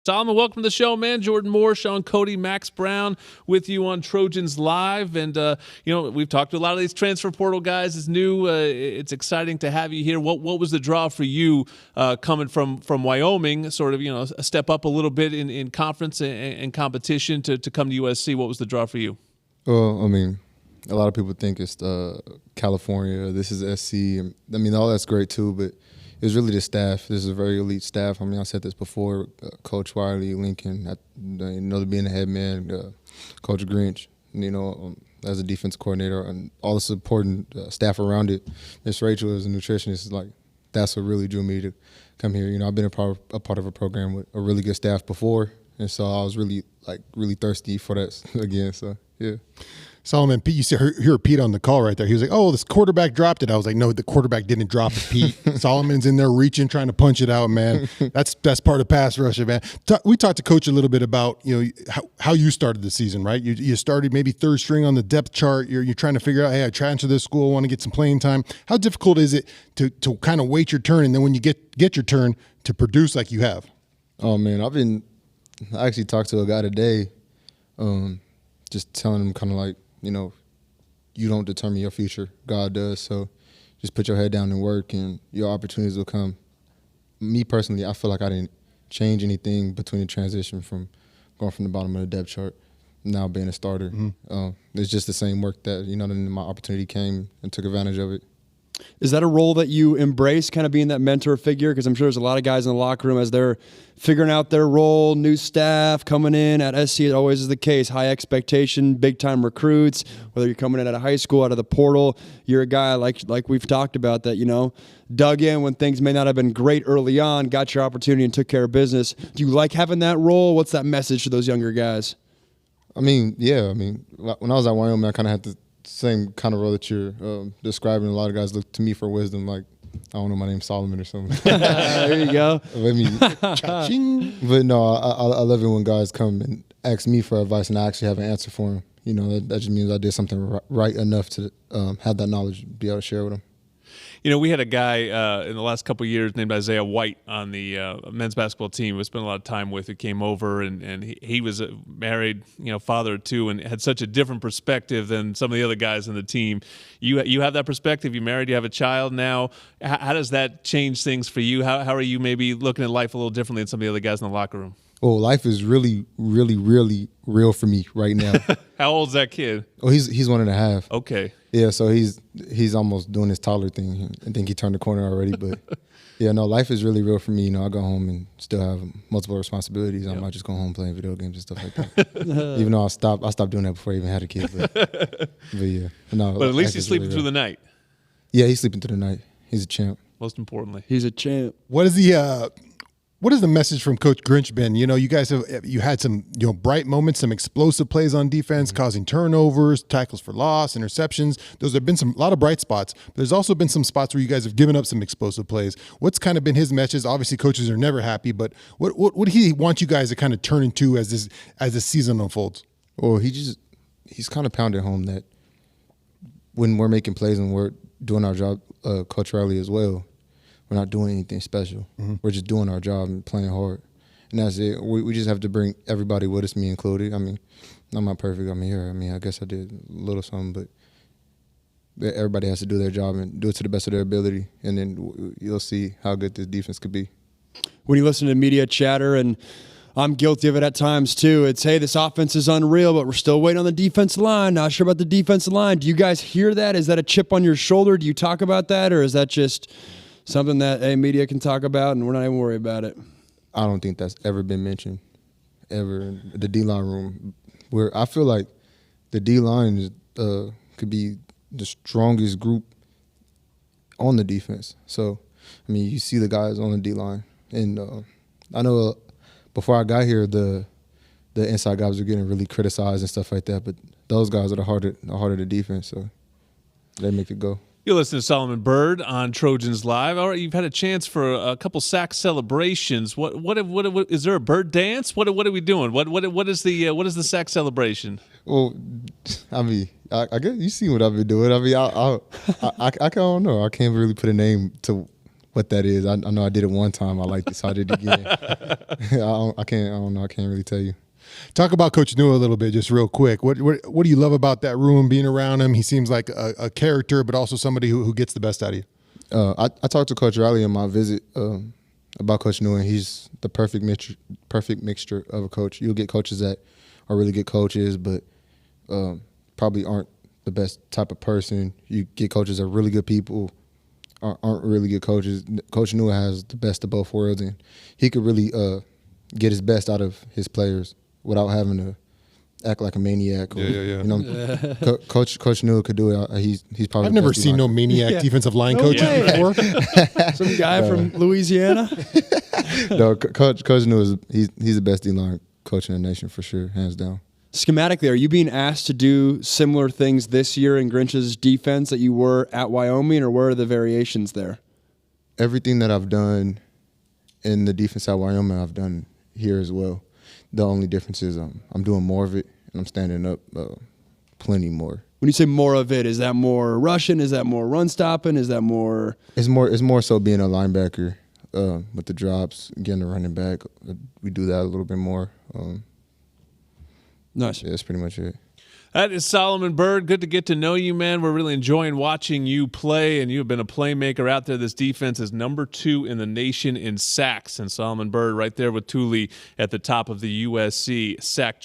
Solomon, welcome to the show, man. Jordan Moore, Sean Cody, Max Brown with you on Trojans Live. And, we've talked to a lot of these transfer portal guys. It's new. It's exciting to have you here. What was the draw for you coming from Wyoming, sort of, a step up a little bit in conference and competition to come to USC? What was the draw for you? Well, a lot of people think it's California. This is SC. All that's great too, but it was really the staff. This is a very elite staff. I said this before. Coach Wiley, Lincoln, being the head man, Coach Grinch, as a defense coordinator, and all the supporting staff around it. Miss Rachel as a nutritionist, that's what really drew me to come here. I've been a part of a program with a really good staff before, and so I was really thirsty for that again. So yeah. Solomon, Pete, you hear Pete on the call right there. He was like, "Oh, this quarterback dropped it." I was like, "No, the quarterback didn't drop it, Pete." Solomon's in there reaching, trying to punch it out, man. That's part of pass rush, man. We talked to Coach a little bit about how you started the season, right? You started maybe third string on the depth chart. You're trying to figure out, hey, I transferred to this school, I want to get some playing time. How difficult is it to kind of wait your turn, and then when you get your turn to produce like you have? Oh man, I actually talked to a guy today, just telling him kind of you don't determine your future. God does. So just put your head down and work, and your opportunities will come. Me personally, I feel like I didn't change anything between the transition from going from the bottom of the depth chart now being a starter. Mm-hmm. It's just the same work that, then my opportunity came and took advantage of it. Is that a role that you embrace, kind of being that mentor figure? Because I'm sure there's a lot of guys in the locker room as they're figuring out their role, new staff coming in at SC. It always is the case. High expectation, big-time recruits, whether you're coming in out of high school, out of the portal. You're a guy like we've talked about that, dug in when things may not have been great early on, got your opportunity and took care of business. Do you like having that role? What's that message to those younger guys? Yeah. When I was at Wyoming, I kind of had the same kind of role that you're describing. A lot of guys look to me for wisdom, I don't know, my name's Solomon or something. There you go. But no, I love it when guys come and ask me for advice and I actually have an answer for them. That just means I did something right enough to have that knowledge, be able to share with them. We had a guy in the last couple of years named Isaiah White on the men's basketball team we spent a lot of time with, who came over, and he was a married, father of two, and had such a different perspective than some of the other guys on the team. You have that perspective. You're married. You have a child now. How does that change things for you? How are you maybe looking at life a little differently than some of the other guys in the locker room? Well, life is really, really, really real for me right now. How old's that kid? Oh, he's 1.5. Okay. Yeah, so he's almost doing his toddler thing. I think he turned the corner already, but yeah, no, life is really real for me. I go home and still have multiple responsibilities. Yep. I might just go home playing video games and stuff like that. Even though I stopped doing that before I even had a kid. But yeah, no. But at least he's sleeping through the night. Yeah, he's sleeping through the night. He's a champ. Most importantly, he's a champ. What has the message from Coach Grinch been? You guys had some bright moments, some explosive plays on defense, causing turnovers, tackles for loss, interceptions. Those have been a lot of bright spots. But there's also been some spots where you guys have given up some explosive plays. What's kind of been his message? Obviously, coaches are never happy, but what would he want you guys to kind of turn into as the season unfolds? Well, he's kind of pounded home that when we're making plays and we're doing our job, Coach Riley as well, we're not doing anything special. Mm-hmm. We're just doing our job and playing hard. And that's it. We just have to bring everybody with us, me included. I'm not perfect. I guess I did a little something, but everybody has to do their job and do it to the best of their ability. And then you'll see how good this defense could be. When you listen to media chatter, and I'm guilty of it at times too, it's, hey, this offense is unreal, but we're still waiting on the defensive line. Not sure about the defensive line. Do you guys hear that? Is that a chip on your shoulder? Do you talk about that? Or is that just something that media can talk about and we're not even worried about it? I don't think that's ever been mentioned, ever in the D-line room. Where I feel like the D-line could be the strongest group on the defense. So, you see the guys on the D-line. And I know before I got here, the inside guys were getting really criticized and stuff like that, but those guys are the heart of the defense, so they make it go. You're listening to Solomon Byrd on Trojans Live. All right, you've had a chance for a couple sack celebrations. What is there a bird dance? What are we doing? What is the sack celebration? Well, I guess you see what I've been doing. I don't know. I can't really put a name to what that is. I know I did it one time. I liked it, so I did it again. I don't know. I can't really tell you. Talk about Coach Nua a little bit, just real quick. What do you love about that room, being around him? He seems like a character, but also somebody who gets the best out of you. I talked to Coach Riley on my visit about Coach Nua, and he's the perfect mixture of a coach. You'll get coaches that are really good coaches, but probably aren't the best type of person. You get coaches that are really good people, aren't really good coaches. Coach Nua has the best of both worlds, and he could really get his best out of his players without having to act like a maniac. Or, Yeah. You know, Coach Nua could do it. He's probably. I've never seen no maniac defensive line coaches before. Some guy from Louisiana. No, Coach Nua he's the best D-line coach in the nation for sure, hands down. Schematically, are you being asked to do similar things this year in Grinch's defense that you were at Wyoming, or where are the variations there? Everything that I've done in the defense at Wyoming, I've done here as well. The only difference is I'm doing more of it, and I'm standing up plenty more. When you say more of it, is that more rushing? Is that more run stopping? Is that more? It's more so being a linebacker with the drops, getting the running back. We do that a little bit more. Nice. Yeah, that's pretty much it. That is Solomon Byrd. Good to get to know you, man. We're really enjoying watching you play, and you have been a playmaker out there. This defense is number 2 in the nation in sacks, and Solomon Byrd right there with Thule at the top of the USC sack chart.